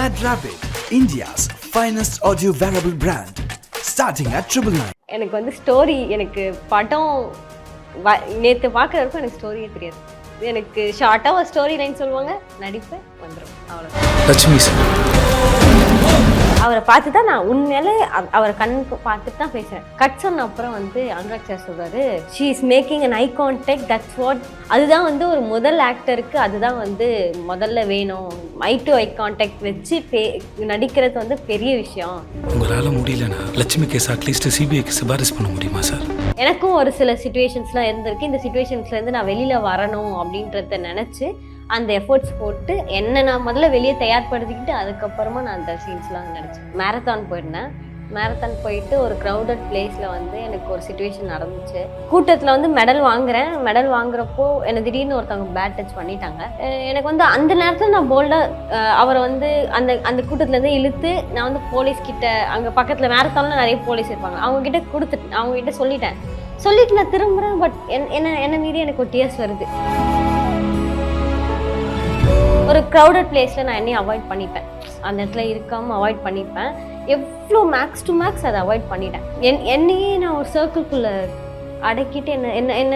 Mad Rabbit, India's finest audio wearable brand, starting at 999. எனக்கு வந்து story, எனக்கு படம் நேற்று பார்க்குற வரைக்கும் எனக்கு ஸ்டோரியே தெரியாது. எனக்கு ஷார்ட்டாக ஒரு ஸ்டோரி லைன் சொல்லுவாங்க, நடிப்பேன், வந்துடும், அவ்வளோதான். லட்சுமி சார் அவரை பார்த்து தான் நான் உண்மையிலே அவரை கண் பார்த்துட்டு தான் பேசுகிறேன். கட் சொன்ன அப்புறம் வந்து அனுராக் சார் சொல்கிறாரு, she is making an eye contact, that's what. அதுதான் வந்து ஒரு முதல் ஆக்டருக்கு அதுதான் வந்து முதல்ல வேணும். ஐ டு ஐ கான்டாக்ட் வச்சு நடிக்கிறது வந்து பெரிய விஷயம். உங்களால் முடியலன்னா லட்சுமி கேஸ் அட்லீஸ்ட் சிபிஐக்கு சிபாரிசு பண்ண முடியுமா சார்? எனக்கும் ஒரு சில சுச்சுவேஷன்ஸ்லாம் இருந்திருக்கு. இந்த சுச்சுவேஷன்ஸ்லேருந்து நான் வெளியில் வரணும் அப்படின்றத நினச்சி அந்த எஃபர்ட்ஸ் போட்டு என்ன நான் முதல்ல வெளியே தயார்படுத்திக்கிட்டு அதுக்கப்புறமா நான் அந்த சீன்ஸ்லாம் நினச்சேன். மேரத்தான் போயிருந்தேன். மேரத்தான் போயிட்டு ஒரு க்ரௌடட் பிளேஸில் வந்து எனக்கு ஒரு சுச்சுவேஷன் நடந்துச்சு. கூட்டத்தில் வந்து மெடல் வாங்குறப்போ எனக்கு திடீர்னு ஒருத்தவங்க பேட் டச் பண்ணிட்டாங்க. எனக்கு வந்து அந்த நேரத்தில் நான் போல்டாக அவரை வந்து அந்த கூட்டத்துலேருந்து இழுத்து நான் வந்து போலீஸ்கிட்ட, அங்கே பக்கத்தில் மேரத்தானில் நிறைய போலீஸ் இருப்பாங்க, அவங்ககிட்ட சொல்லிட்டு நான் திரும்புகிறேன். பட் என்ன மீறி எனக்கு ஒரு டியர்ஸ் வருது. ஒரு க்ரௌடட் பிளேஸில் நான் என்னையும் அவாய்ட் பண்ணிப்பேன். அந்த இடத்துல இருக்காமல் அவாய்ட் பண்ணிப்பேன். எவ்வளோ மேக்ஸ் டு மேக்ஸ் அதை அவாய்ட் பண்ணிட்டேன். என்னையே நான் ஒரு சர்க்கிள்குள்ளே அடக்கிட்டு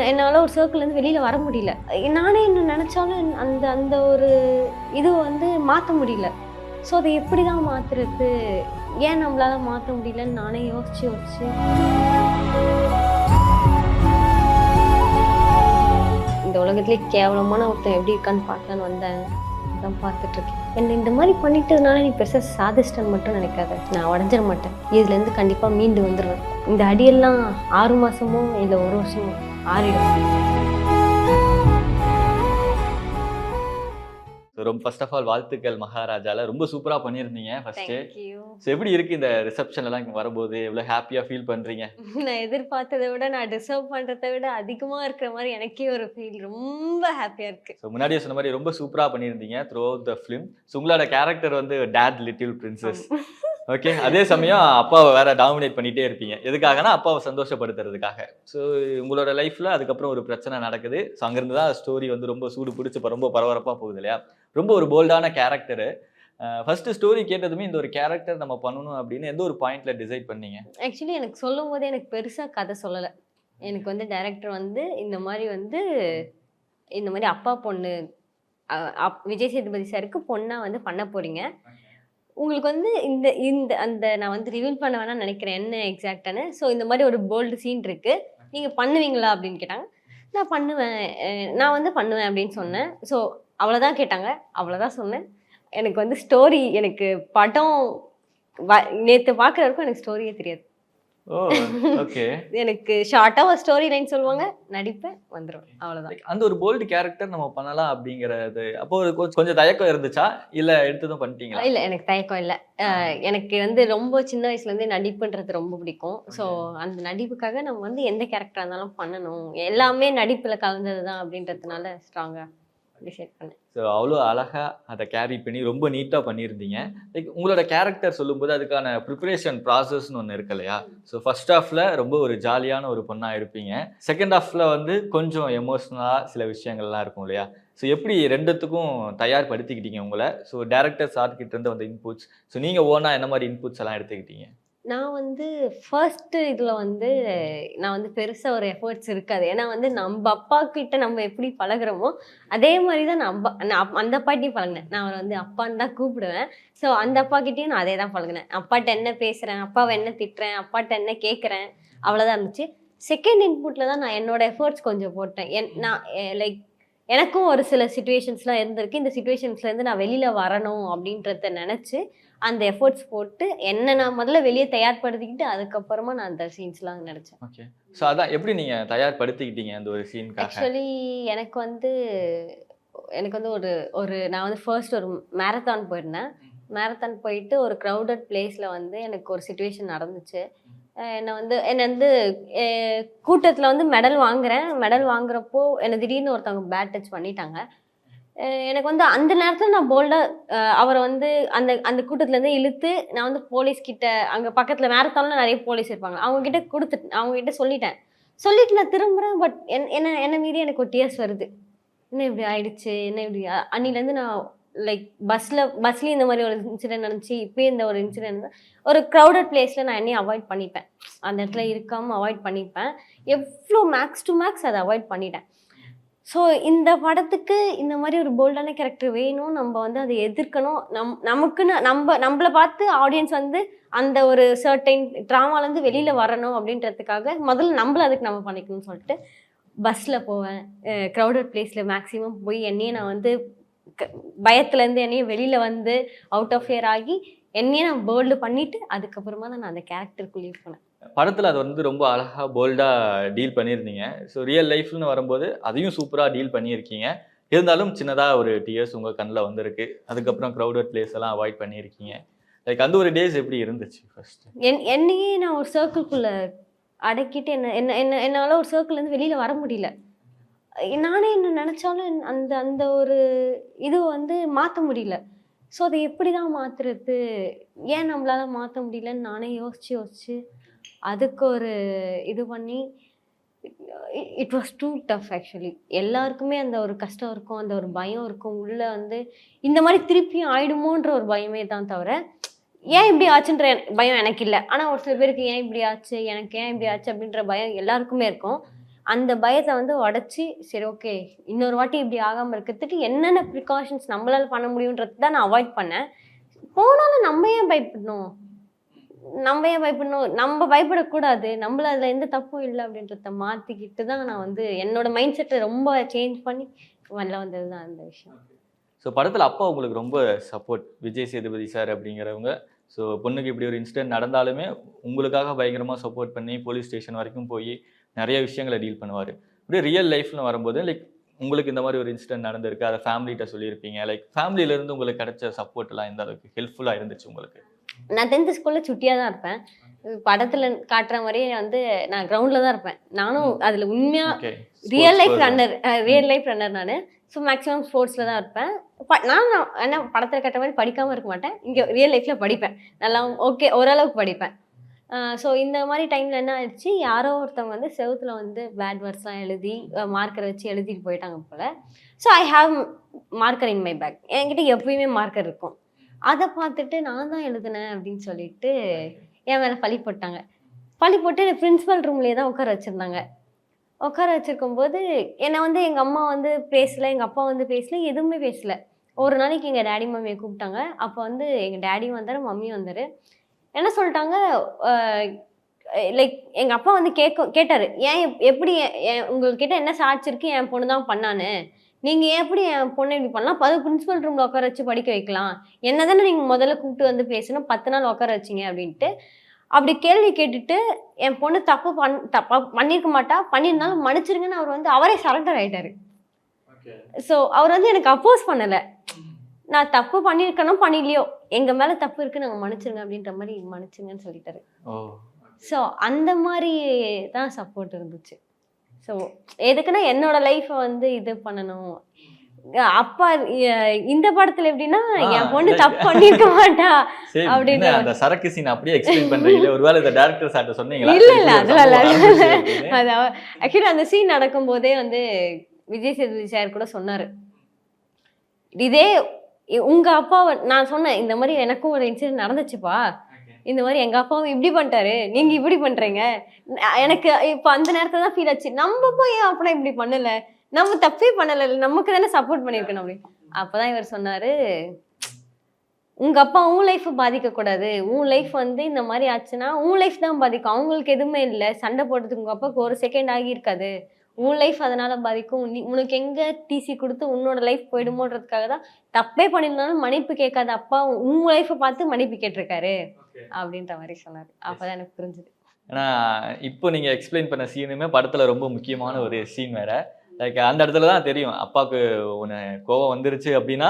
என்னால் ஒரு சர்க்கிள்லேருந்து வெளியில் வர முடியல. நானே என்ன நினச்சாலும் அந்த ஒரு இது வந்து மாற்ற முடியல. ஸோ அதை எப்படி தான் மாற்றுறது, ஏன் நம்மளால் மாற்ற முடியலன்னு நானே யோசிச்சு இந்த உலகத்துலேயே கேவலமான ஒருத்தன் எப்படி இருக்கான்னு பார்க்கலான்னு வந்தேன். அதான் பார்த்துட்ருக்கேன். என்ன இந்த மாதிரி பண்ணிட்டதுனால நீ பெருசாக சாதிச்சிட்டன்னு மட்டும் நினைக்காத. நான் உடஞ்சிட மாட்டேன். இதுலேருந்து கண்டிப்பாக மீண்டு வந்துடுவேன். இந்த அடியெல்லாம் 6 மாதமோ இல்லை 1 வருஷமோ ஆறிடும். ரொம்ப ஃபர்ஸ்ட் ஆஃப் ஆல் வாழ்த்துக்கள் மகாராஜால. ரொம்ப சூப்பரா பண்ணியிருந்தீங்க ஃபர்ஸ்ட். ஸோ எப்படி இருக்கு இந்த ரிசப்ஷன் எல்லாம் இங்கே வரும்போது, எவ்வளோ ஹாப்பியா ஃபீல் பண்றீங்க? நான் எதிர்பார்த்ததை விட, நான் டிசர்வ் பண்றதை விட அதிகமா இருக்கிற மாதிரி எனக்கே ஒரு ஃபீல். ரொம்ப ஹாப்பியா இருக்கு. ஸோ முன்னாடியே சொன்ன மாதிரி ரொம்ப சூப்பரா பண்ணியிருந்தீங்க through out the film. So உங்களோட கேரக்டர் வந்து டேட் லிட்டில் பிரின்சஸ். ஓகே, அதே சமயம் அப்பாவை வேற டாமினேட் பண்ணிட்டே இருப்பீங்க. எதுக்காகனா அப்பாவை சந்தோஷப்படுத்துறதுக்காக. ஸோ உங்களோட லைஃப்ல அதுக்கப்புறம் ஒரு பிரச்சனை நடக்குது. ஸோ அங்கிருந்து தான் ஸ்டோரி வந்து ரொம்ப சூடு பிடிச்சி இப்போ ரொம்ப பரபரப்பாக போகுது இல்லையா? ரொம்ப ஒரு போல்டான கேரக்டரு. ஃபர்ஸ்ட் ஸ்டோரி கேட்டதுமே இந்த ஒரு கேரக்டர் நம்ம பண்ணணும் அப்படின்னு எந்த ஒரு பாயிண்ட்ல டிசைட் பண்ணீங்க? ஆக்சுவலி எனக்கு சொல்லும் போதே எனக்கு பெருசாக கதை சொல்லலை. எனக்கு வந்து டைரக்டர் வந்து இந்த மாதிரி அப்பா பொண்ணு விஜய் சேதுபதி சாருக்கு பொண்ணா வந்து பண்ண போறீங்க. உங்களுக்கு வந்து நான் வந்து ரிவீல் பண்ண வேணாம்னு நினைக்கிறேன் என்ன எக்ஸாக்டானு. ஸோ இந்த மாதிரி ஒரு போல்டு சீன் இருக்கு, நீங்க பண்ணுவீங்களா அப்படின்னு கேட்டாங்க. நான் பண்ணுவேன் அப்படின்னு சொன்னேன். ஸோ அவ்வளோதான் கேட்டாங்க, அவ்வளோதான் சொன்னேன். எனக்கு வந்து ஸ்டோரி, எனக்கு படம் நேற்று பார்க்குற வரைக்கும் எனக்கு ஸ்டோரியே தெரியாது. எனக்கு ஷார்ட்டாக ஒரு ஸ்டோரி லைன் சொல்லுவாங்க, நடிப்பேன், வந்துடும், அவ்வளோதான். அந்த ஒரு போல்டு கேரக்டர் நம்ம பண்ணலாம் அப்படிங்கிறது அப்போ கொஞ்சம் தயக்கம் இருந்துச்சா, இல்லை எடுத்ததும் பண்ணிட்டீங்களா? இல்லை, எனக்கு தயக்கம் இல்லை. எனக்கு வந்து ரொம்ப சின்ன வயசுலேருந்தே நடிப்புன்றது ரொம்ப பிடிக்கும். ஸோ அந்த நடிப்புக்காக நம்ம வந்து எந்த கேரக்டராக இருந்தாலும் பண்ணணும், எல்லாமே நடிப்பில் கலந்தது தான் அப்படின்றதுனால ஸ்ட்ராங்காக டிசைட் பண்ணேன். ஸோ அவ்வளோ அழகாக அதை கேரி பண்ணி ரொம்ப நீட்டாக பண்ணியிருந்தீங்க. லைக் உங்களோட கேரக்டர் சொல்லும்போது அதுக்கான ப்ரிப்பரேஷன் ப்ராசஸ்ன்னு ஒன்று இருக்கு இல்லையா? ஸோ ஃபர்ஸ்ட் ஹாஃபில் ரொம்ப ஒரு ஜாலியான ஒரு பொண்ணாக இருப்பீங்க. செகண்ட் ஹாஃபில் வந்து கொஞ்சம் எமோஷ்னலாக சில விஷயங்கள்லாம் இருக்கும் இல்லையா? ஸோ எப்படி ரெண்டுத்துக்கும் தயார்படுத்திக்கிட்டீங்க உங்களை? ஸோ டேரக்டர் சார்கிட்ட இருந்து வந்த இன்புட்ஸ், ஸோ நீங்கள் ஓனாக என்ன மாதிரி இன்புட்ஸ் எல்லாம் எடுத்துக்கிட்டீங்க? நான் வந்து ஃபர்ஸ்ட் இதில் வந்து நான் வந்து பெருசாக ஒரு எஃபர்ட்ஸ் இருக்காது. ஏன்னா வந்து நம்ம அப்பா கிட்ட நம்ம எப்படி பழகிறோமோ அதே மாதிரி தான் நான் அந்த அப்பாட்டையும் பழகினேன். நான் அவரை வந்து அப்பான்னு தான் கூப்பிடுவேன். ஸோ அந்த அப்பாக்கிட்டையும் நான் அதே தான் பழகினேன். அப்பாட்ட என்ன பேசுகிறேன், அப்பாவை என்ன திட்டுறேன், அப்பாட்ட என்ன கேட்குறேன், அவ்வளோதான் இருந்துச்சு. செகண்ட் இன்புட்டில் தான் நான் என்னோட எஃபர்ட்ஸ் கொஞ்சம் போட்டேன். லைக் எனக்கும் ஒரு சில சுச்சுவேஷன்ஸ்லாம் இருந்திருக்கு. இந்த சுச்சுவேஷன்ஸ்லேருந்து நான் வெளியில் வரணும் அப்படின்றத நினச்சி அந்த எஃபர்ட்ஸ் போட்டு என்ன நான் முதல்ல வெளியே தயார்படுத்திக்கிட்டு அதுக்கப்புறமா நான் அந்த சீன்ஸ்லாம் நினச்சேன். ஓகே, ஸோ அதான் எப்படி நீங்கள் தயார்படுத்திக்கிட்டீங்க அந்த ஒரு சீனுக்காக? ஆக்சுவலி எனக்கு வந்து நான் வந்து ஃபர்ஸ்ட் ஒரு மேரத்தான் போயிருந்தேன். மேரத்தான் போயிட்டு ஒரு க்ரௌடட் பிளேஸில் வந்து எனக்கு ஒரு சுச்சுவேஷன் நடந்துச்சு. என்னை வந்து கூட்டத்தில் வந்து மெடல் வாங்குறப்போ எனக்கு திடீர்னு ஒருத்தவங்க பேட் டச் பண்ணிட்டாங்க. எனக்கு வந்து அந்த நேரத்தில் நான் போல்டாக அவரை வந்து அந்த கூட்டத்துலேருந்து இழுத்து நான் வந்து போலீஸ்கிட்ட, அங்கே பக்கத்தில் மேரத்தானில் நிறைய போலீஸ் இருப்பாங்க, அவங்ககிட்ட சொல்லிட்டு நான் திரும்புகிறேன். பட் என்ன மீறி எனக்கு ஒரு டியர்ஸ் வருது. என்ன இப்படி ஆயிடுச்சு, என்ன இப்படி அன்னிலேருந்து நான் லைக் பஸ்லேயும் இந்த மாதிரி ஒரு இன்சிடென்ட் நடந்துச்சு, இப்போயும் இந்த ஒரு இன்சிடென்ட். ஒரு க்ரௌடட் பிளேஸில் நான் என்னையும் அவாய்ட் பண்ணிப்பேன், அந்த இடத்துல இருக்காமல் அவாய்ட் பண்ணிப்பேன். எவ்வளோ மேக்ஸ் டு மேக்ஸ் அதை அவாய்ட் பண்ணிட்டேன். ஸோ இந்த படத்துக்கு இந்த மாதிரி ஒரு போல்டான கேரக்டர் வேணும், நம்ம வந்து அதை எதிர்க்கணும். நமக்குன்னு நம்மளை பார்த்து ஆடியன்ஸ் வந்து அந்த ஒரு சர்டைன் ட்ராமாலேருந்து வெளியில் வரணும் அப்படின்றதுக்காக முதல்ல நம்மள அதுக்கு நம்ம பண்ணிக்கணும்னு சொல்லிட்டு பஸ்ஸில் போவேன், க்ரௌடட் பிளேஸில் மேக்ஸிமம் போய் என்னையே நான் வந்து பயத்துலேருந்து என்னையே வெளியில் வந்து அவுட் ஆஃப் இயர் ஆகி என்னையே நான் போல்டு பண்ணிவிட்டு அதுக்கப்புறமா தான் நான் அந்த கேரக்டருக்குள்ளேயே போனேன். படத்தில் அது வந்து ரொம்ப அழகாக போல்டாக டீல் பண்ணியிருந்தீங்க. ஸோ ரியல் லைஃப்னு வரும்போது அதையும் சூப்பராக டீல் பண்ணியிருக்கீங்க. இருந்தாலும் சின்னதாக ஒரு டியர்ஸ் உங்கள் கண்ணில் வந்திருக்கு. அதுக்கப்புறம் க்ரௌடட் பிளேஸ் எல்லாம் அவாய்ட் பண்ணியிருக்கீங்க. லைக் அந்த ஒரு டேஸ் எப்படி இருந்துச்சு ஃபர்ஸ்ட்? என்னையே நான் ஒரு சர்க்கிள்குள்ளே அடக்கிட்டு என்னால் ஒரு சர்க்கிள்லேருந்து வெளியில் வர முடியல. நானே என்ன நினச்சாலும் அந்த அந்த ஒரு இது வந்து மாற்ற முடியல. ஸோ அதை எப்படி தான் மாற்றுறது, ஏன் நம்மளால மாற்ற முடியலன்னு நானே யோசிச்சு அதுக்கு ஒரு இது பண்ணி it was too tough actually. எல்லாருக்குமே அந்த ஒரு கஷ்டம் இருக்கும், அந்த ஒரு பயம் இருக்கும் உள்ளே. வந்து இந்த மாதிரி திருப்பியும் ஆயிடுமோன்ற ஒரு பயமே தான் தவிர ஏன் இப்படி ஆச்சுன்ற பயம் எனக்கு இல்லை. ஆனால் ஒரு சில பேருக்கு ஏன் இப்படி ஆச்சு, எனக்கு ஏன் இப்படி ஆச்சு அப்படின்ற பயம் எல்லாருக்குமே இருக்கும். அந்த பயத்தை வந்து உடச்சி சரி ஓகே இன்னொரு வாட்டி இப்படி ஆகாமல் இருக்கிறதுக்கு என்னென்ன ப்ரிகாஷன்ஸ் நம்மளால் பண்ண முடியுன்றது தான் நான் அவாய்ட் பண்ணேன். போனாலும் நம்ம ஏன் பயப்படணும், நம்ம பயப்படக்கூடாது, நம்மள அதில் எந்த தப்பும் இல்லை அப்படின்றத மாற்றிக்கிட்டு தான் நான் வந்து என்னோட மைண்ட் செட்டை ரொம்ப சேஞ்ச் பண்ணி வெளில வந்தது தான் அந்த விஷயம். ஸோ படத்தில் அப்பா உங்களுக்கு ரொம்ப சப்போர்ட், விஜய் சேதுபதி சார் அப்படிங்கிறவங்க. ஸோ பொண்ணுக்கு இப்படி ஒரு இன்சிடென்ட் நடந்தாலுமே உங்களுக்காக பயங்கரமாக சப்போர்ட் பண்ணி போலீஸ் ஸ்டேஷன் வரைக்கும் போய் நிறைய விஷயங்களை டீல் பண்ணுவார். இப்படியே ரியல் லைஃப்னு வரும்போது லைக் உங்களுக்கு இந்த மாதிரி ஒரு இன்சிடென்ட் நடந்திருக்கு, அதை ஃபேமிலிகிட்ட சொல்லியிருப்பீங்க. லைக் ஃபேமிலியிலேருந்து உங்களுக்கு கிடைச்ச சப்போர்ட்லாம் எந்த அளவுக்கு ஹெல்ப்ஃபுல்லாக இருந்துச்சு உங்களுக்கு? நான் 10th ஸ்கூலில் சுட்டியாக தான் இருப்பேன். படத்தில் காட்டுற மாதிரியே வந்து நான் கிரவுண்டில் தான் இருப்பேன். நானும் அதில் உண்மையாக ரியல் லைஃப் ரன்னர் நான். ஸோ மேக்ஸிமம் ஸ்போர்ட்ஸில் தான் இருப்பேன். நான் என்ன படத்தில் கட்டுற மாதிரி படிக்காமல் இருக்க மாட்டேன், இங்கே ரியல் லைஃப்பில் படிப்பேன், நல்லா ஓகே ஓரளவுக்கு படிப்பேன். ஸோ இந்த மாதிரி டைமில் என்ன ஆயிடுச்சு, யாரோ ஒருத்தவங்க வந்து செவுத்தில் வந்து பேட் வேர்ட்ஸ்லாம் எழுதி மார்க்கரை வச்சு எழுதிட்டு போயிட்டாங்க போல். So I have marker in my bag, என்கிட்ட எப்பயுமே மார்க்கர் இருக்கும். அதை பார்த்துட்டு நான் தான் எழுதுனேன் அப்படின்னு சொல்லிட்டு என் மேலே பழி போட்டாங்க. பழி போட்டு பிரின்ஸிபல் ரூம்லேயே தான் உட்கார வச்சுருந்தாங்க. உட்கார வச்சுருக்கும் போது என்னை வந்து எங்கள் அம்மா வந்து பேசலை, எங்கள் அப்பா வந்து பேசலை, எதுவுமே பேசலை. ஒரு நாளைக்கு எங்கள் டேடி மம்மியை கூப்பிட்டாங்க. அப்போ வந்து எங்கள் டேடியும் வந்தார், மம்மியும் வந்தார். என்ன சொல்லிட்டாங்க, லைக் எங்கள் அப்பா வந்து கேட்டார், ஏன் எப்படி உங்கள்கிட்ட என்ன சாட்சிருக்கு, என் பொண்ணு தான் பண்ணான்னு, நீங்கள் எப்படி என் பொண்ணை இப்படி பண்ணலாம், 10 பிரின்சிபல் ரூமில் உட்கார வச்சு படிக்க வைக்கலாம், என்ன தானே நீங்கள் முதல்ல கூப்பிட்டு வந்து பேசணும், 10 நாள் உட்கார வச்சிங்க அப்படின்ட்டு அப்படி கேள்வி கேட்டுட்டு என் பொண்ணு தப்பு பண்ணியிருக்க மாட்டா, பண்ணியிருந்தாலும் மன்னிச்சிருங்கன்னு அவர் வந்து அவரே சரண்டர் ஆகிட்டாரு. ஸோ அவர் வந்து எனக்கு அப்போஸ் பண்ணலை, நான் தப்பு பண்ணியிருக்கணும் பண்ணிலையோ எங்கள் மேலே தப்பு இருக்குது நாங்கள் மன்னிச்சிருங்க அப்படின்ற மாதிரி மன்னிச்சிருங்கன்னு சொல்லிட்டாரு. ஸோ அந்த மாதிரி தான் சப்போர்ட் இருந்துச்சு. ஸோ எதுக்குன்னா என்னோட லைஃப்பை வந்து இது பண்ணணும். அப்பா இந்த படத்துல எப்படின்னா என் பொண்ணு தப்பு பண்ணிருக்க மாட்டா அப்படின்னு அந்த சரக்கு சீன் அப்படியே எக்ஸ்பிளைன் பண்றீங்க. ஒருவேளை இந்த டைரக்டர் சார்ட்ட சொன்னீங்களா? இல்ல அது ஆக்சுவலி அந்த சீன் நடக்கும் போதே வந்து விஜய் சேதுபதி சார் கூட சொன்னாரு, இதே உங்க அப்பாவை நான் சொன்னேன், இந்த மாதிரி எனக்கும் ஒரு இன்சிடென்ட் நடந்துச்சுப்பா, இந்த மாதிரி எங்க அப்பாவும் இப்படி பண்ணிட்டாரு, நீங்க இப்படி பண்றீங்க. எனக்கு இப்போ அந்த நேரத்துல தான் ஃபீல் ஆச்சு, நம்ம போய் அப்பனா இப்படி பண்ணல, நம்ம தப்பே பண்ணல, நமக்கு தானே சப்போர்ட் பண்ணியிருக்கணும் அப்படின்னு. அப்போதான் இவர் சொன்னாரு, உங்க அப்பா உன் லைஃப் பாதிக்கக்கூடாது, உன் லைஃப் வந்து இந்த மாதிரி ஆச்சுன்னா உன் லைஃப் தான் பாதிக்கும், அவங்களுக்கு எதுவுமே இல்லை, சண்டை போடுறதுக்கு உங்க அப்பாவுக்கு ஒரு செகண்ட் ஆகியிருக்காது, உன் லைஃப் அதனால பாதிக்கும், உனக்கு எங்க டிசி கொடுத்து உன்னோட லைஃப் போயிடுமோன்றதுக்காக தான் தப்பே பண்ணியிருந்தாலும் மன்னிப்பு கேட்காத அப்பா உன் லைஃப்பை பார்த்து மன்னிப்பு கேட்டிருக்காரு அப்படின்ற மாதிரி சொன்னார். அப்போதான் எனக்கு புரிஞ்சுது. ஏன்னா இப்போ நீங்க எக்ஸ்பிளைன் பண்ண சீனுமே படத்துல ரொம்ப முக்கியமான ஒரு சீன் வேற. லைக் அந்த இடத்துல தான் தெரியும் அப்பாவுக்கு உன்னை கோவம் வந்துருச்சு அப்படின்னா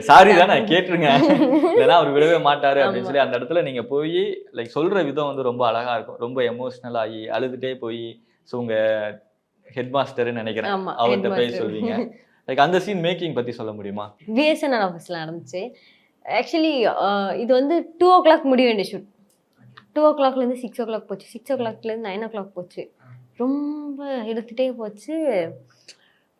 சாரி தான் நான் கேட்டுருங்க, இல்லைன்னா அவர் விடவே மாட்டாரு அப்படின்னு சொல்லி அந்த இடத்துல நீங்க போய் லைக் சொல்ற விதம் வந்து ரொம்ப அழகா இருக்கும். ரொம்ப எமோஷனல் ஆகி அழுதுட்டே போய் ஸோ உங்க ஹெட் மாஸ்டர்ன்னு நினைக்கிறேன் அவர்கிட்ட போய் சொல்வீங்க. லைக் அந்த சீன் மேக்கிங் பத்தி சொல்ல முடியுமா? பிஎஸ்என்எல் ஆஃபீஸ்ல நடந்துச்சு. ஆக்சுவலி இது வந்து 2 o'clock முடிய வேண்டிய ஷூட். 2 o'clockலேருந்து 6 o'clock போச்சு, 6 o'clockலேருந்து 9 o'clock போச்சு. ரொம்ப எடுத்துகிட்டே போச்சு.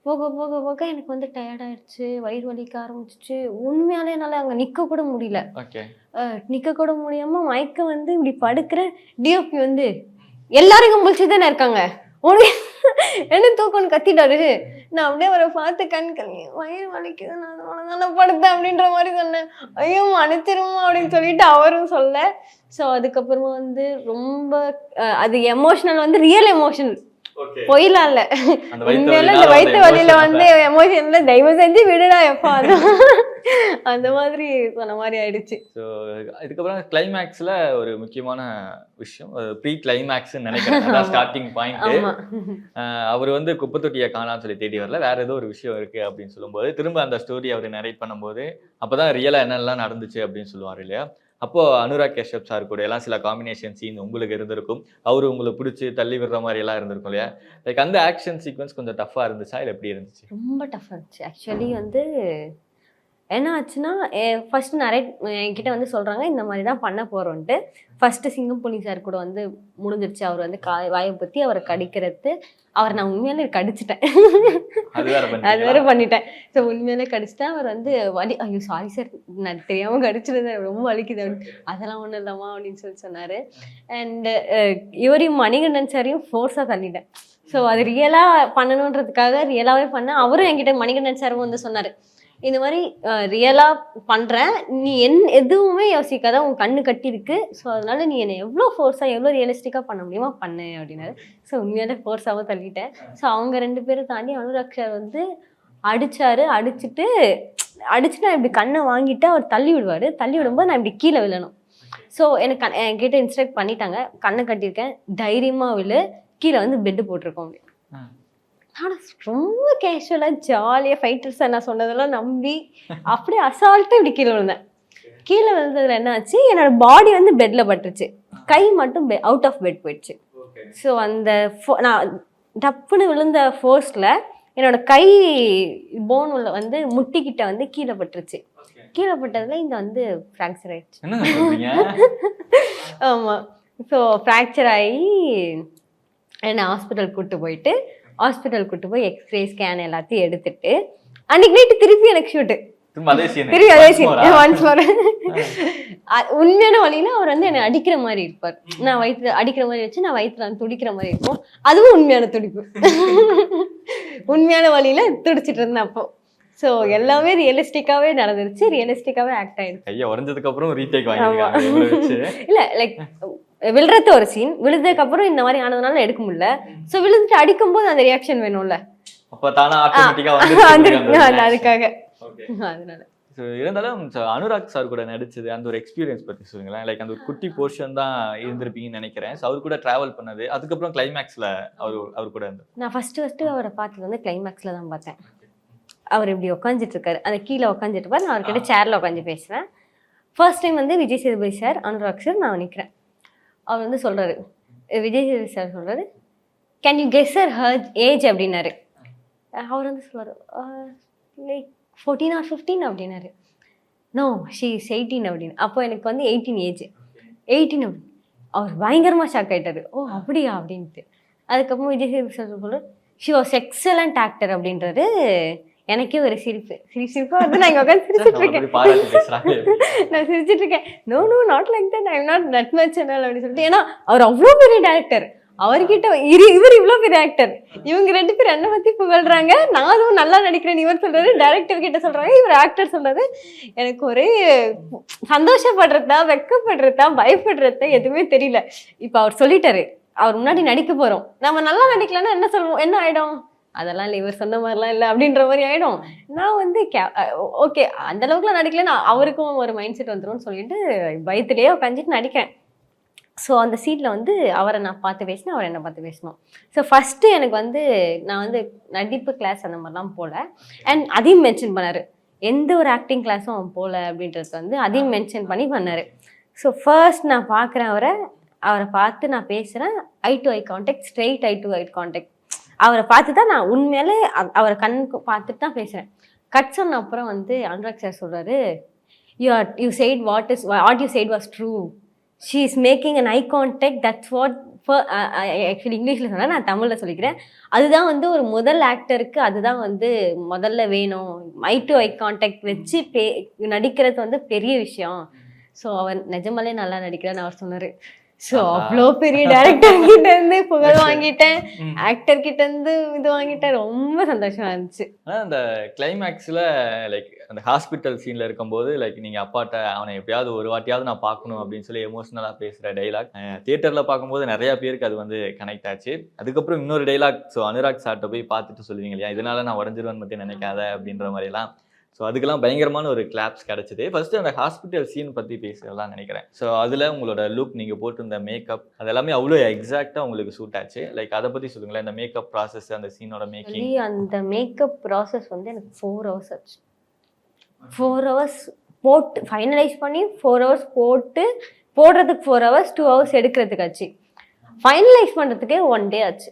போக போக போக எனக்கு வந்து டயர்ட் ஆயிடுச்சு, வயிறு வலிக்க ஆரம்பிச்சிச்சு. உண்மையாலே என்னால் அங்கே நிற்க கூட முடியல. ஓகே. நிற்க கூட முடியாமல் மயக்கம் வந்து இப்படி படுக்கிற. டிஓபி வந்து எல்லாரும் கம்பல்சி தானே இருக்காங்க, உனக்கு என்ன தூக்கம்னு கத்திட்டாரு. நான் அப்படியே அவரை பார்த்து கண்ணி வயிறு வலிக்குது, நான் உனதான படுத்தேன் அப்படின்ற மாதிரி சொன்னேன். ஐயோ மன்னிச்சிருமா அப்படின்னு சொல்லிட்டு அவரும் சொல்ல. ஸோ அதுக்கப்புறமா வந்து ரொம்ப அது எமோஷனல் வந்து ரியல் எமோஷனல், பொயிலாம் இல்ல. உண்மையில இந்த வயிற்று வலியில வந்து எமோஷன்ல தயவு செஞ்சு விடுடா எப்பா, அந்த மாதிரி சொன்ன மாதிரி ஆயிடுச்சு. ஸோ இதுக்கப்புறம் கிளைமேக்ஸ்ல ஒரு முக்கியமான விஷயம், ப்ரீ கிளைமேக்ஸ் நினைக்கிறேன், அதான் ஸ்டார்டிங் பாயிண்ட். அவர் வந்து குப்பை தொட்டியை காணான்னு சொல்லி தேடி வரல, வேற ஏதோ ஒரு விஷயம் இருக்கு அப்படின்னு சொல்லும்போது திரும்ப அந்த ஸ்டோரி அவர் நரேட் பண்ணும்போது அப்பதான் ரியலா என்னெல்லாம் நடந்துச்சு அப்படின்னு சொல்லுவார் இல்லையா. அப்போ அனுராக் கஷ்யப் சார் கூட எல்லாம் சில காம்பினேஷன் சீன் உங்களுக்கு இருந்திருக்கும், அவரு உங்களுக்கு பிடிச்சி தள்ளி விடுற மாதிரி எல்லாம் இருந்திருக்கும் இல்லையா. லைக் அந்த ஆக்ஷன் சீக்வன்ஸ் கொஞ்சம் டஃபா இருந்துச்சா இல்லை எப்படி இருந்துச்சு? ரொம்ப டஃப்பாக இருந்துச்சு. ஆக்சுவலி வந்து என்ன ஆச்சுன்னா, ஃபர்ஸ்ட் நிறைய என்கிட்ட வந்து சொல்கிறாங்க இந்த மாதிரி தான் பண்ண போகிறோன்ட்டு. ஃபர்ஸ்ட்டு சிங்கம்புலி சார் கூட வந்து முடிஞ்சிருச்சு. அவர் வந்து வாயை பற்றி அவரை கடிக்கிறது, அவர் நான் உண்மையாலே கடிச்சிட்டேன், அது வேற பண்ணிட்டேன். ஸோ உண்மையாலே கடிச்சிட்டேன். அவர் வந்து வலி, ஐயோ சாரி சார் நான் தெரியாமல் கடிச்சிருந்தேன், ரொம்ப வலிக்குது அப்படின்னு. அதெல்லாம் ஒன்றும் இல்லாமா அப்படின்னு சொல்லி சொன்னார். அண்டு இவரையும் மணிகண்டன் சாரையும் ஃபோர்ஸாக தள்ளிட்டேன். ஸோ அது ரியலாக பண்ணணுன்றதுக்காக ரியலாகவே பண்ணேன். அவரும் என்கிட்ட மணிகண்டன் சாரும் வந்து சொன்னார், இந்த மாதிரி ரியலாக பண்ணுறேன், நீ எதுவுமே யோசிக்காத, உன் கண்ணு கட்டியிருக்கு, ஸோ அதனால நீ என்னை எவ்வளோ ஃபோர்ஸாக எவ்வளோ ரியலிஸ்டிக்காக பண்ண முடியுமா பண்ணு அப்படின்னாரு. ஸோ உண்மையாலே ஃபோர்ஸாகவும் தள்ளிட்டேன். ஸோ அவங்க 2 பேரும் தாண்டி அனுராக் சார் வந்து அடிச்சுட்டு நான் இப்படி கண்ணை வாங்கிட்டு அவர் தள்ளி விடுவார். தள்ளி விடும்போது நான் இப்படி கீழே விழணும். ஸோ எனக்கு என்கிட்ட இன்ஸ்ட்ரக்ட் பண்ணிட்டாங்க, கண்ணை கட்டியிருக்கேன், தைரியமாக விழு, கீழே வந்து பெட்டு போட்டிருக்கோம் அப்படி. ஆனால் ரொம்ப கேஷுவலாக ஜாலியாக ஃபைட்டர்ஸ் நான் சொன்னதெல்லாம் நம்பி அப்படியே அசால்ட்டாக இப்படி கீழே விழுந்தேன். கீழே விழுந்ததில் என்ன ஆச்சு, என்னோட பாடி வந்து பெட்டில் பட்டுருச்சு, கை மட்டும் அவுட் ஆஃப் பெட் போயிடுச்சு. ஸோ அந்த நான் டப்புன்னு விழுந்த ஃபோர்ஸில் என்னோட கை போன் உள்ள வந்து முட்டிக்கிட்ட வந்து கீழே பட்டுருச்சு. கீழே பட்டதில் இந்த வந்து ஃப்ராக்சர் ஆயிடுச்சு. ஆமாம். ஸோ ஃப்ராக்சர் ஆகி என்னை ஹாஸ்பிட்டல் கூப்பிட்டு போய் எக்ஸ்ரே ஸ்கேன் எல்லாத்தையும் எடுத்துட்டு அன்னைக்கு நைட்டு திருப்பி எனக்கு ஷூட்டு, திருப்பி அதே சீன் ஒன்ஸ் மோர். உண்மையான வழியில அவர் வந்து என்னை அடிக்கிற மாதிரி இருப்பார், நான் வயிற்றுல அடிக்கிற மாதிரி வச்சு நான் வயிற்றுல துடிக்கிற மாதிரி இருக்கும். அதுவும் உண்மையான துடிப்பு, உண்மையான வழியில துடிச்சிட்டு இருந்தேன் அப்போ. ஸோ எல்லாமே ரியலிஸ்டிக்காவே நடந்துருச்சு, ரியலிஸ்டிக்காவே ஆக்ட் ஆயிடுச்சு. ஐயா உடஞ்சதுக்கு அப்புறம் ரீடேக் வாங்கிருக்காங்க. இல்ல லைக் விழுறது ஒரு சீன், விழுந்ததுக்கு அப்புறம் இந்த மாதிரி ஆனதுனால எடுக்க முடியல. ஸோ விழுந்துட்டு அடிக்கும்போது அந்த ரியாக்ஷன் வேணும்ல, அப்ப தானா ஆட்டோமேட்டிக்கா வந்துருக்கு அதுக்காக. அதனால இருந்தாலும் அனுராக் சார் கூட நடிச்சது அந்த ஒரு எக்ஸ்பீரியன்ஸ் பத்தி சொல்லுங்களேன். லைக் அந்த ஒரு குட்டி போர்ஷன் தான் இருந்திருப்பீங்கன்னு நினைக்கிறேன். அவர் கூட டிராவல் பண்ணது, அதுக்கப்புறம் கிளைமேக்ஸ்ல அவர் கூட இருந்தது. நான் ஃபர்ஸ்ட் அவரை பார்த்தது வந்து கிளைமேக்ஸ்ல தான் பார்த்தேன். அவர் இப்படி உட்காந்துட்டு இருக்காரு, அந்த கீழே உட்காந்துட்டு இருப்பார், நான் அவர்கிட்ட சேர்ல உட்காந்து பேசுவேன். ஃபர்ஸ்ட் டைம் வந்து விஜய் சேதுபதி சார், அனுராக் சார், நான் நிற்கிறேன். அவர் வந்து சொல்றாரு, விஜய் சேதுபதி சார் சொல்றாரு, can you guess her age அப்படின்னாரு. அவர் வந்து சொல்றாரு லைக் 14 or 15 அப்படின்னாரு. நோ ஷீ இஸ் 18 அப்படின்னு. அப்போ எனக்கு வந்து 18 ஏஜ், 18 அப்படி. அவர் பயங்கரமாக ஷாக் ஆகிட்டாரு, ஓ அப்படியா அப்படின்ட்டு. அதுக்கப்புறம் விஜய் சேதுபதி சார் சொல்றாரு, ஷி வாஸ் எக்ஸலண்ட் ஆக்டர் அப்படின்றாரு. எனக்கே ஒரு சிரிப்பு வந்து நான் இங்கே உட்காந்து சிரிச்சிட்டு இருக்கேன். நான் சிரிச்சிட்டு இருக்கேன். No not like that, I am not that much channel அப்படின்னு சொல்லிட்டு. ஏன்னா அவர் அவ்வளோ பெரிய டேரக்டர், அவர்கிட்ட இவர் இவ்வளோ பெரிய ஆக்டர், இவங்க 2 பேர் என்னை பற்றி புகழ்றாங்க, நான் அதுவும் நல்லா நடிக்கிறேன்னு இவர் சொல்றாரு, டைரக்டர் கிட்ட சொல்றாங்க, இவர் ஆக்டர் சொல்றாரு. எனக்கு ஒரே சந்தோஷப்படுறதா வெக்கப்படுறதா பயப்படுறதா எதுவுமே தெரியல. இப்போ அவர் சொல்லிட்டாரு, அவர் முன்னாடி நடிக்க போறோம், நம்ம நல்லா நடிக்கலன்னா என்ன சொல்லுவோம், என்ன ஆயிடும், அதெல்லாம் இல்லை இவர் சொன்ன மாதிரிலாம் இல்லை அப்படின்ற மாதிரி ஆயிடும். நான் வந்து ஓகே அந்த அளவுக்குலாம் நடிக்கலன்னா அவருக்கும் ஒரு மைண்ட் செட் வந்துடும் சொல்லிட்டு பயத்துலேயே உட்காந்துட்டு நடிக்கிறேன். ஸோ அந்த சீட்டில் வந்து அவரை நான் பார்த்து பேசினேன், அவர் என்னை பார்த்து பேசணும். ஸோ ஃபஸ்ட்டு எனக்கு வந்து நான் வந்து நடிப்பு கிளாஸ் அந்த மாதிரிலாம் போகல. அண்ட் அதையும் மென்ஷன் பண்ணார், எந்த ஒரு ஆக்டிங் கிளாஸும் அவன் போகல அப்படின்றது வந்து அதையும் மென்ஷன் பண்ணி பண்ணார். ஸோ ஃபர்ஸ்ட் நான் பார்க்குறேன் அவரை பார்த்து நான் பேசுகிறேன், eye to eye contact, straight eye to eye contact. அவரை பார்த்து தான் நான் உண்மையிலே அவரை கண்ணுக்கு பார்த்துட்டு தான் பேசுகிறேன். கட் சொன்ன அப்புறம் வந்து அனுராக் சார் சொல்கிறாரு, you said what you said was true, she is making an eye contact, that's what actually இங்கிலீஷில் சொன்னால் நான் தமிழில் சொல்லிக்கிறேன். அதுதான் வந்து ஒரு முதல் ஆக்டருக்கு அதுதான் வந்து முதல்ல வேணும். ஐ டு ஐ கான்டாக்ட் வச்சு நடிக்கிறது வந்து பெரிய விஷயம். ஸோ அவர் நிஜமாலே நல்லா நடிக்கிறான்னு அவர் சொன்னார். ஸோ அவ்வளோ பெரிய டேரக்டர் கிட்ட இருந்து புகழ் வாங்கிட்டேன், ஆக்டர் கிட்ட இருந்து இது வாங்கிட்டேன். ரொம்ப சந்தோஷமா இருந்துச்சு. ஆனால் அந்த கிளைமேக்ஸில் லைக் அந்த ஹாஸ்பிட்டல் சீனில் இருக்கும்போது லைக் நீங்கள் அப்பாட்ட அவனை எப்படியாவது ஒரு வாட்டியாவது நான் பார்க்கணும் அப்படின்னு சொல்லி எமோஷ்னலாக பேசுகிற டைலாக் தியேட்டரில் பார்க்கும்போது நிறையா பேருக்கு அது வந்து கனெக்ட் ஆச்சு. அதுக்கப்புறம் இன்னொரு டைலாக், ஸோ அனுராக் சார்ட்ட போய் பார்த்துட்டு சொல்லுவீங்க இல்லையா, இதனால நான் உடஞ்சிருவேன்னு மட்டும் நினைக்காத அப்படின்ற மாதிரிலாம். ஸோ அதுக்கெல்லாம் பயங்கரமான ஒரு கிளாப்ஸ் கிடச்சிது. ஃபர்ஸ்ட்டு அந்த ஹாஸ்பிட்டல் சீன் பற்றி பேசலாம் நினைக்கிறேன். ஸோ அதில் உங்களோட லுக், நீங்கள் போட்டிருந்த மேக்கப், அதெல்லாமே அவ்வளோ எக்ஸாக்டாக உங்களுக்கு சூட் ஆச்சு. லைக் அதை பற்றி சொல்லுங்களேன், இந்த மேக்கப் ப்ராசஸ், அந்த சீனோட மேக்கிங். அந்த மேக்கப் ப்ராசஸ் வந்து எனக்கு 4 hours ஆச்சு. 4 hours போட்டு ஃபைனலைஸ் பண்ணி 4 hours போடுறதுக்கு 4 hours, 2 hours எடுக்கிறதுக்கு ஆச்சு. ஃபைனலைஸ் பண்ணுறதுக்கே 1 day ஆச்சு.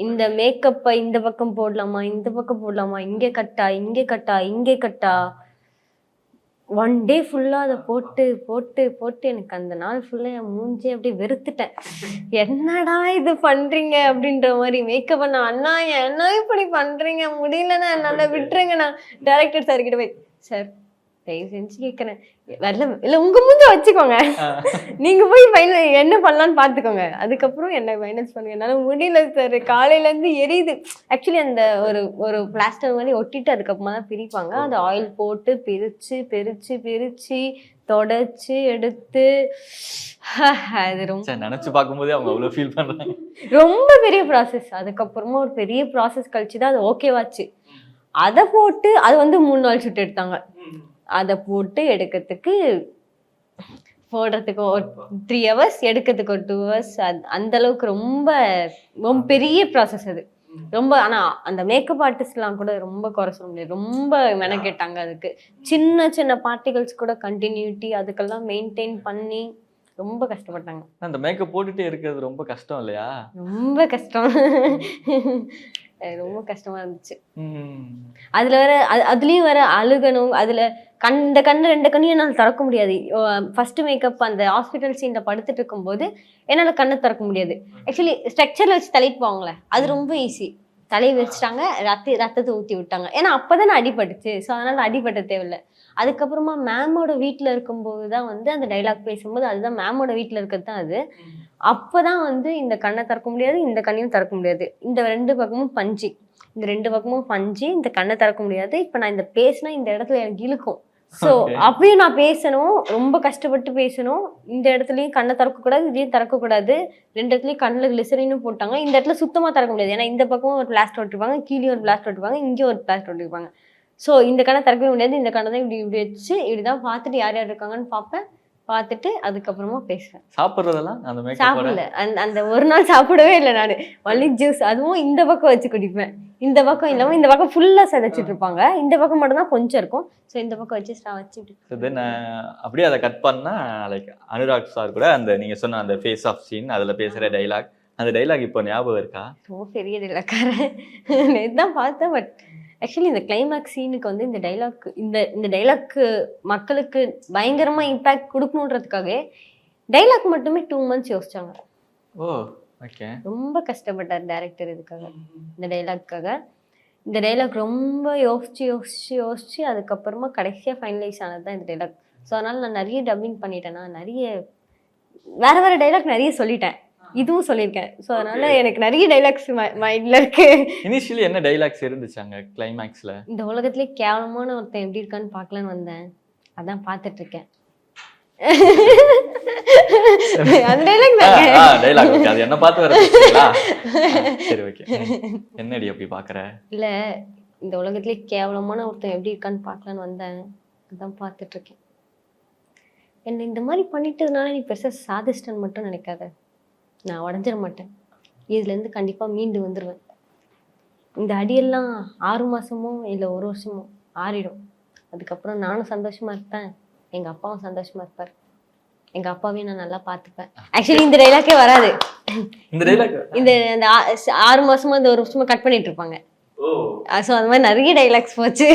இந்த மேக்கப்பை இந்த பக்கம் போடலாமா, இந்த பக்கம் போடலாமா, இங்கே கட்டா, இங்கே கட்டா, இங்கே கட்டா, 1 day ஃபுல்லாக அதை போட்டு எனக்கு அந்த நாள் ஃபுல்லாக என் மூஞ்சி அப்படியே வெறுத்துட்டேன். என்னடா இது பண்ணுறீங்க அப்படின்ற மாதிரி மேக்கப் பண்ண. அண்ணா என்ன இப்படி பண்ணுறீங்க, முடியலன்னா என்னால் விட்டுருங்க. நான் டைரக்டர் சார் கிட்ட போய், சார் தயவு செஞ்சு கேட்குறேன், வரல இல்லை உங்கள் மூஞ்ச வச்சுக்கோங்க, நீங்கள் போய் ஃபைனல் என்ன பண்ணலான்னு பார்த்துக்கோங்க, அதுக்கப்புறம் என்ன ஃபைனல்ஸ் பண்ணுங்க, என்னால் முடியல சார், காலையிலேருந்து எரியுது. ஆக்சுவலி அந்த ஒரு பிளாஸ்டர் மாதிரி ஒட்டிட்டு அதுக்கப்புறமா தான் பிரிப்பாங்க. அது ஆயில் போட்டு பிரித்து தொடச்சி எடுத்து அது ரொம்ப நினச்சி பார்க்கும்போதே அவங்க அவ்வளோ ஃபீல் பண்ணுறாங்க. ரொம்ப பெரிய ப்ராசஸ். அதுக்கப்புறமா ஒரு பெரிய ப்ராசஸ் கழிச்சு தான் அது ஓகேவாச்சு. அதை போட்டு அது வந்து 3 நாள் ஷூட் எடுத்தாங்க. அதை போட்டு எடுக்கிறதுக்கு போடுறதுக்கு ஒரு 3 hours, எடுக்கிறதுக்கு ஒரு 2 hours. அந்த அளவுக்கு ரொம்ப பெரிய ப்ராசஸ் அது ரொம்ப. ஆனால் அந்த மேக்கப் ஆர்டிஸ்ட்லாம் கூட ரொம்ப குறை சொல்ல முடியாது, ரொம்ப மெனக்கெட்டாங்க. அதுக்கு சின்ன பார்ட்டிகல்ஸ் கூட கண்டினியூட்டி அதுக்கெல்லாம் மெயின்டைன் பண்ணி ரொம்ப கஷ்டப்பட்டாங்க. அந்த மேக்கப் போட்டுட்டே இருக்கிறது ரொம்ப கஷ்டம் இல்லையா? ரொம்ப கஷ்டம், ரொம்ப கஷ்டமா இருந்துச்சு. அதுல வேற அதுலயும் வேற அழுகணும். அதுல இந்த கண்ணு 2 கண்ணையும் என்னால் திறக்க முடியாது. ஃபர்ஸ்ட் மேக்கப் அந்த ஹாஸ்பிட்டல் சீன்ல படுத்துட்டு இருக்கும்போது என்னால கண்ணை திறக்க முடியாது. ஆக்சுவலி ஸ்ட்ரக்சர்ல வச்சு தள்ளிட்டு போவாங்களே, அது ரொம்ப ஈஸி. தலையை வச்சுட்டாங்க, ரத்தத்தை ஊற்றி விட்டாங்க. ஏன்னா அப்போதான் அடிபட்டுச்சு. ஸோ அதனால அடிபட்ட தேவையில்லை. அதுக்கப்புறமா மேமோட வீட்டில் இருக்கும்போது தான் வந்து அந்த டைலாக் பேசும்போது அதுதான் மேமோட வீட்டில் இருக்கிறது தான் அது. அப்போதான் வந்து இந்த கண்ணை திறக்க முடியாது, இந்த கண்ணையும் திறக்க முடியாது. இந்த 2 பக்கமும் பஞ்சு, இந்த கண்ணை திறக்க முடியாது. இப்போ நான் இந்த பேசினா இந்த இடத்துல எனக்கு இழுக்கும். ஸோ அப்பயும் நான் பேசணும், ரொம்ப கஷ்டப்பட்டு பேசணும். இந்த இடத்துலையும் கண்ணை திறக்கக்கூடாது, இதையும் திறக்கக்கூடாது. 2 இடத்துலையும் கண்ணில் கிளிசரினும் போட்டாங்க. இந்த இடத்துல சுத்தமாக திறக்க முடியாது, ஏன்னா இந்த பக்கமும் ஒரு பிளாஸ்டர் ஒட்டிருப்பாங்க, கீழே ஒரு பிளாஸ்டர் ஒட்டிருப்பாங்க, இங்கேயும் ஒரு பிளாஸ்டர் ஒட்டிருப்பாங்க. ஸோ இந்த கண்ணை திறக்கவே முடியாது. இந்த கண்ணை தான் இப்படி வச்சு இப்படிதான் பார்த்துட்டு யார் இருக்காங்கன்னு பார்ப்பேன். பார்த்துட்டு அதுக்கப்புறமா பேசுவேன். சாப்பிட்றதெல்லாம் சாப்பிடல. அந்த ஒரு நாள் சாப்பிடவே இல்லை நான். ஒன்லி ஜூஸ், அதுவும் இந்த பக்கம் வச்சு குடிப்பேன். இந்த பக்கம் இல்லாமல் இந்த பக்கம் ஃபுல்லாக சதைச்சிட்டு இருப்பாங்க, இந்த பக்கம் மட்டும்தான் கொஞ்சம் இருக்கும். ஸோ இந்த பக்கம் வச்சு தென் அப்படியே அதை கட் பண்ணா லைக் அனுராக் சார் கூட அந்த நீங்கள் சொன்ன அந்த ஃபேஸ் ஆஃப் சீன், அதில் பேசுகிற டைலாக், அந்த டைலாக் இப்போ ஞாபகம் இருக்கா? ரொம்ப பெரிய டைலாக்காரன் தான் பார்த்தேன். பட் ஆக்சுவலி இந்த கிளைமேக்ஸ் சீனுக்கு வந்து இந்த டைலாக்கு மக்களுக்கு பயங்கரமாக இம்பேக்ட் கொடுக்கணுன்றதுக்காக டைலாக் மட்டுமே 2 months யோசிச்சாங்க. ஓ ஓகே. ரொம்ப கஷ்டப்பட்டார் டைரக்டர் இதுக்காக, இந்த டைலாக்காக. இந்த டைலாக் ரொம்ப யோசிச்சு அதுக்கப்புறமா கடைசியாக ஃபைனலைஸ் ஆனது தான் இந்த டைலாக். ஸோ அதனால் நான் நிறைய டப்பிங் பண்ணிட்டேன், நான் நிறைய வேறு டைலாக் நிறைய சொல்லிட்டேன், இதுவும் சொல்லியிருக்கேன். ஸோ அதனால எனக்கு நிறைய டைலாக்ஸ் மைண்டில் இருக்கு. இனிஷியலி என்ன டைலாக்ஸ் இருந்துச்சாங்க கிளைமேக்ஸில்? இந்த உலகத்திலே கேவலமான ஒருத்தன் எப்படி இருக்கான்னு பார்க்கலான்னு வந்தேன், அதான் பார்த்துட்டு இருக்கேன். அந்த டைலாக் அது என்ன பார்த்து வரீங்களா? சரி ஓகே. என்னடி அப்படி பார்க்குற? இல்லை, இந்த உலகத்திலே கேவலமான ஒருத்தன் எப்படி இருக்கான்னு பார்க்கலான்னு வந்தேன், அதான் பார்த்துட்டு இருக்கேன். என்ன இந்த மாதிரி பண்ணிட்டதுனால நீ பெருசாக சாதிச்சிட்டன்னு மட்டும் நினைக்காத, நான் உடஞ்சிட மாட்டேன், இதுலேருந்து கண்டிப்பாக மீண்டு வந்துடுவேன். இந்த அடியெல்லாம் 6 மாதமோ இல்லை 1 வருஷமோ ஆறிடும். அதுக்கப்புறம் நானும் சந்தோஷமாக இருப்பேன், எங்கள் அப்பாவும் சந்தோஷமாக இருப்பார், எங்கள் அப்பாவையும் நான் நல்லா பார்த்துப்பேன். ஆக்சுவலி இந்த டைலாக்கே வராது. இந்த 6 மாதமோ இந்த 1 வருஷமோ கட் பண்ணிட்டு இருப்பாங்க. ஸோ அந்த மாதிரி நிறைய டைலாக்ஸ் போச்சு.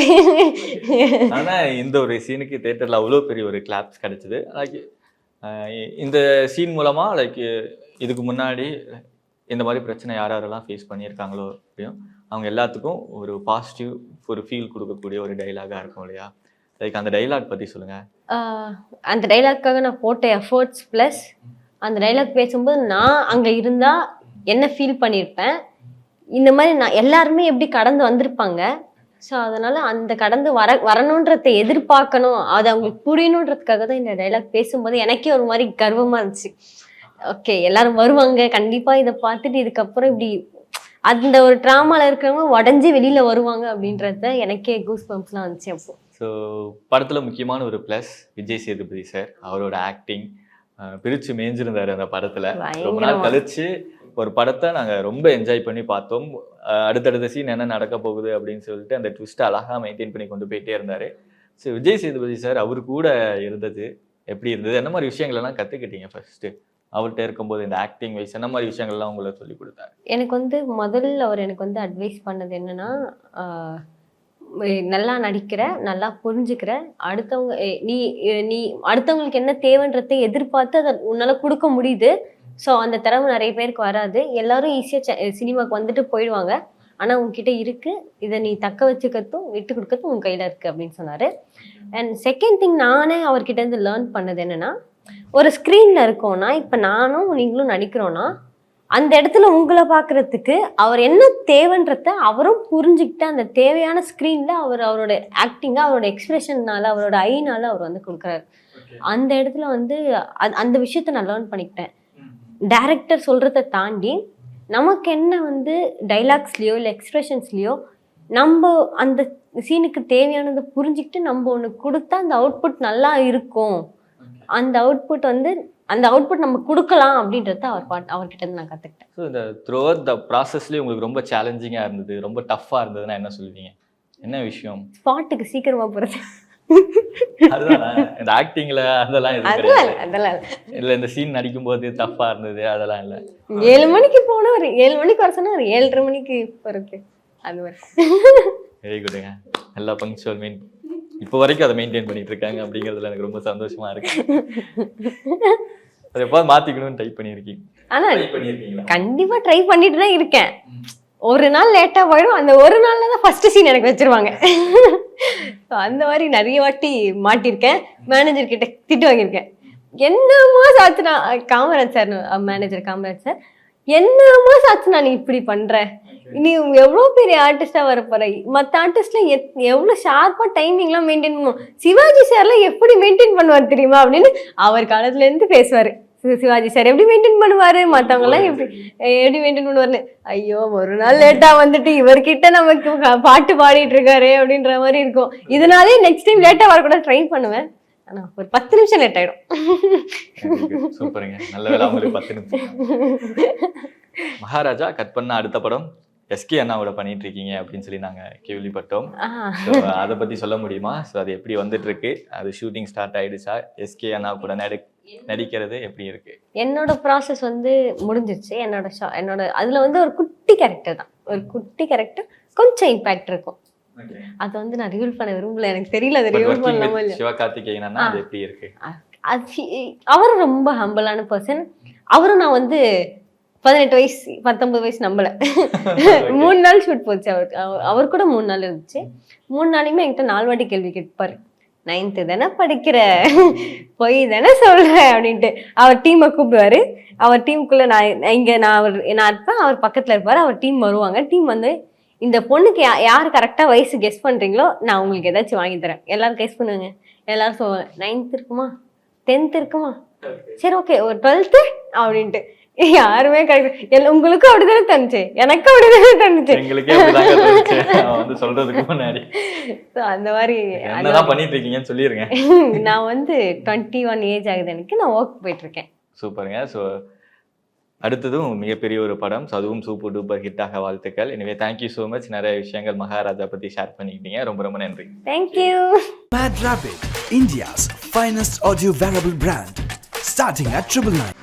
ஆனால் இந்த ஒரு சீனுக்கு தியேட்டரில் அவ்வளோ பெரிய ஒரு கிளாப்ஸ் கிடைச்சிது. இந்த சீன் மூலமா லைக் இதுக்கு முன்னாடி இந்த மாதிரி பிரச்சனை யாரெல்லாம் ஃபேஸ் பண்ணியிருக்காங்களோ அப்படியும் அவங்க எல்லாத்துக்கும் ஒரு பாசிட்டிவ் ஒரு ஃபீல் கொடுக்கக்கூடிய ஒரு டைலாகாக இருக்கும் இல்லையா? லைக் அந்த டைலாக் பற்றி சொல்லுங்கள். அந்த டைலாக்காக நான் போட்ட எஃபர்ட்ஸ் ப்ளஸ் அந்த டைலாக் பேசும்போது நான் அங்கே இருந்தால் என்ன ஃபீல் பண்ணியிருப்பேன், இந்த மாதிரி நான் எல்லாருமே எப்படி கடந்து வந்திருப்பாங்க. ஸோ அதனால் அந்த கடந்து வரணுன்றதை எதிர்பார்க்கணும், அது அவங்களுக்கு புரியணுன்றதுக்காக தான் இந்த டைலாக் பேசும்போது எனக்கே ஒரு மாதிரி கர்வமாக இருந்துச்சு. ஓகே, எல்லாரும் வருவாங்க கண்டிப்பாக இதை பார்த்துட்டு இதுக்கப்புறம் இப்படி அந்த ஒரு ட்ராமாவில் இருக்கிறவங்க உடஞ்சி வெளியில் வருவாங்க அப்படின்றத எனக்கே கூஸ் பம்ப்ஸ்லாம் வந்துச்சு அப்போ. ஸோ படத்தில் முக்கியமான ஒரு ப்ளஸ் விஜய் சேதுபதி சார், அவரோட ஆக்டிங் பிரித்து மேய்ஞ்சிருந்தார் அந்த படத்தில். ரொம்ப நாள் கழிச்சு ஒரு படத்தை நாங்கள் ரொம்ப என்ஜாய் பண்ணி பார்த்தோம். அடுத்தடுத்த சீன் என்ன நடக்க போகுது அப்படின்னு சொல்லிட்டு அந்த ட்விஸ்ட்டை அழகாக மெயின்டைன் பண்ணி கொண்டு போயிட்டே இருந்தார். ஸோ விஜய் சேதுபதி சார் அவர் கூட இருந்தது எப்படி இருந்தது, என்ன மாதிரி விஷயங்கள்லாம் கற்றுக்கிட்டீங்க ஃபர்ஸ்ட்டு அவர்கிட்ட இருக்கும்போது? இந்த ஆக்டிங் வைஸ் என்ன மாதிரி விஷயங்கள்லாம் உங்களை சொல்லி கொடுத்தாரு? எனக்கு வந்து முதல்ல அவர் எனக்கு வந்து அட்வைஸ் பண்ணது என்னன்னா, நல்லா நடிக்கிற, நல்லா புரிஞ்சுக்கிற, அடுத்தவங்க நீ நீ அடுத்தவங்களுக்கு என்ன தேவைன்றதை எதிர்பார்த்து அதை உன்னால் கொடுக்க முடியுது. ஸோ அந்த திறமை நிறைய பேருக்கு வராது, எல்லாரும் ஈஸியாக சினிமாவுக்கு வந்துட்டு போயிடுவாங்க. ஆனால் உங்ககிட்ட இருக்குது, இதை நீ தக்க வச்சுக்கிறதும் விட்டு கொடுக்கறதும் உன் கையில் இருக்குது அப்படின்னு சொன்னார். அண்ட் செகண்ட் திங் நானே அவர்கிட்டேருந்து லேர்ன் பண்ணது என்னென்னா, ஒரு ஸ்க்ரீனில் இருக்கோன்னா, இப்போ நானும் நீங்களும் நடிக்கிறோன்னா, அந்த இடத்துல உங்களை பார்க்குறதுக்கு அவர் என்ன தேவைன்றத அவரும் புரிஞ்சுக்கிட்டு அந்த தேவையான ஸ்க்ரீனில் அவரோட ஆக்டிங்காக அவரோட எக்ஸ்பிரஷன்னால அவரோட ஐனால அவர் வந்து கொடுக்குறாரு. அந்த இடத்துல வந்து அந்த விஷயத்த நான் லேர்ன் பண்ணிக்கிட்டேன். டைரக்டர் சொல்கிறத தாண்டி நமக்கு என்ன வந்து டைலாக்ஸ்லேயோ இல்லை எக்ஸ்பிரஷன்ஸ்லேயோ நம்ம அந்த சீனுக்கு தேவையானதை புரிஞ்சுக்கிட்டு நம்ம ஒன்று கொடுத்தா அந்த அவுட்புட் நல்லா இருக்கும், அந்த அவுட்புட் நம்ம கொடுக்கலாம் அப்படின்றத அவர்கிட்ட இருந்து நான் கற்றுக்கிட்டேன். ஸோ இந்த த்ரூஅவுட் த ப்ராசஸ்லேயே உங்களுக்கு ரொம்ப சேலஞ்சிங்காக இருந்தது, ரொம்ப டஃப்பாக இருந்ததுன்னா என்ன சொல்லுவீங்க? என்ன விஷயம்? ஸ்பாட்டுக்கு சீக்கிரமாக போகிறது. அதுதான் இந்த ஆக்டிங்ல அதெல்லாம் இல்ல, இந்த சீன் நடிக்கும் போது டஃப்பா இருந்தது அதெல்லாம் இல்ல. 7 மணிக்கு போனா ஒரு 7 மணிக்கு வர சொன்னா ஒரு 7:30 மணிக்கு இருக்கு. அது மாதிரி வெரி குட்ங்க. நல்லா பங்க்சுவல் இப்போ வரைக்கும் அதை மெயின்டைன் பண்ணிட்டு இருக்காங்க அப்படிங்கிறதுல எனக்கு ரொம்ப சந்தோஷமா இருக்கு. அதை எப்போ மாத்திக்கணும்னு ட்ரை பண்ணியிருக்கீங்க? ஆனா கண்டிப்பா ட்ரை பண்ணிட்டு தான் இருக்கேன். ஒரு நாள் லேட்டாக போயிடும், அந்த ஒரு நாளில் தான் ஃபஸ்ட்டு சீன் எனக்கு வச்சுருவாங்க. ஸோ அந்த மாதிரி நிறைய வாட்டி மாட்டியிருக்கேன், மேனேஜர்கிட்ட திட்டு வாங்கியிருக்கேன். என்னமோ சாச்சுனா Kamaraj sir, manager Kamaraj sir, என்னமோ சாச்சுனா நீ இப்படி பண்ணுற, நீ எவ்வளோ பெரிய ஆர்டிஸ்டாக வர போகிற, மற்ற ஆர்டிஸ்ட்லாம் எவ்வளோ ஷார்ப்பாக டைமிங்லாம் மெயின்டைன் பண்ணுவோம், சிவாஜி சார்லாம் எப்படி மெயின்டைன் பண்ணுவார் தெரியுமா அப்படின்னு அவர் காலத்துலேருந்து பேசுவார். சிவாஜி சார் எப்படி மெயின்டைன் பண்ணுவாரு, மற்றவங்களாம் எப்படி மெயின்டைன் பண்ணுவாருன்னு. ஐயோ ஒரு நாள் லேட்டா வந்துட்டு இவர்கிட்ட நமக்கு பாட்டு பாடிட்டு இருக்காரு அப்படின்ற மாதிரி இருக்கும். இதனாலே நெக்ஸ்ட் டைம் லேட்டா வரக்கூட ட்ரை பண்ணுவேன். ஆனா ஒரு 10 நிமிஷம் லேட் ஆயிடும். சூப்பருங்க, நல்ல வேலை உங்களுக்கு 10 நிமிஷம். மகாராஜா கட் பண்ண அடுத்த படம் எஸ்கே அண்ணாவோட பண்ணிட்டு இருக்கீங்க அப்படின்னு சொல்லி நாங்க கேள்விப்பட்டோம். அதை பத்தி சொல்ல முடியுமா? ஸோ அது எப்படி வந்துட்டு இருக்கு, அது ஷூட்டிங் ஸ்டார்ட் ஆயிடுச்சா, எஸ்கே அண்ணா கூட நடிக்கிறது எப்படி இருக்கு? என்னோட ப்ராசஸ் வந்து முடிஞ்சிருச்சு. என்னோட அதுல வந்து ஒரு குட்டி கேரக்டர் தான், ஒரு குட்டி கேரக்டர், கொஞ்சம் இம்பாக்ட் இருக்கும். அது வந்து நான் ரிவீல் பண்ண விரும்பல, எனக்கு தெரியல அது ரிவீல் பண்ணலாமா இல்ல. சிவகார்த்திகேயன் அது எப்படி இருக்கு? அவரும் ரொம்ப ஹம்பிளான பர்சன். அவரும் நான் வந்து 18 வயசு 19 வயசு நம்பல. 3 நாள் ஷூட் போச்சு அவருக்கு. அவர் கூட 3 நாள் இருந்துச்சு. 3 நாளையுமே என்கிட்ட 4 வாட்டி கேள்வி கேட்பாரு. 9th தானே படிக்கிற, போய் தானே சொல்ற அப்படின்ட்டு. அவர் டீமை கூப்பிடுவாரு. அவர் டீமுக்குள்ள நான் இருப்பேன், அவர் பக்கத்துல இருப்பாரு. அவர் டீம் வருவாங்க. டீம் வந்து இந்த பொண்ணுக்கு யார் கரெக்டா வயசு கெஸ் பண்றீங்களோ நான் உங்களுக்கு ஏதாச்சும் வாங்கி தரேன். எல்லாரும் கெஸ் பண்ணுவாங்க. எல்லாரும் சொல்லுவாங்க 9th இருக்குமா, 10th இருக்குமா, சரி ஓகே ஒரு 12th அப்படின்ட்டு. யாருமே கிடையாது. உங்களுக்கும் அப்படிதானே தந்துச்சு, எனக்கும் அப்படிதானே தந்துச்சு சொல்றதுக்கு முன்னாடி. அந்த மாதிரி என்னதான் பண்ணிட்டு இருக்கீங்கன்னு சொல்லிருங்க. நான் வந்து 21 ஏஜ் ஆகுது எனக்கு, நான் ஒர்க் போயிட்டு இருக்கேன். சூப்பருங்க. ஸோ அடுத்ததும் மிகப்பெரிய ஒரு படம், அதுவும் சூப்பர் டூப்பர் ஹிட்டாக வாழ்த்துக்கள். எனவே தேங்க்யூ ஸோ மச், நிறைய விஷயங்கள் மகாராஜா பத்தி ஷேர் பண்ணிக்கிட்டீங்க, ரொம்ப ரொம்ப நன்றி. Thank you. Mad Rapid, India's finest audio wearable brand, starting at 999.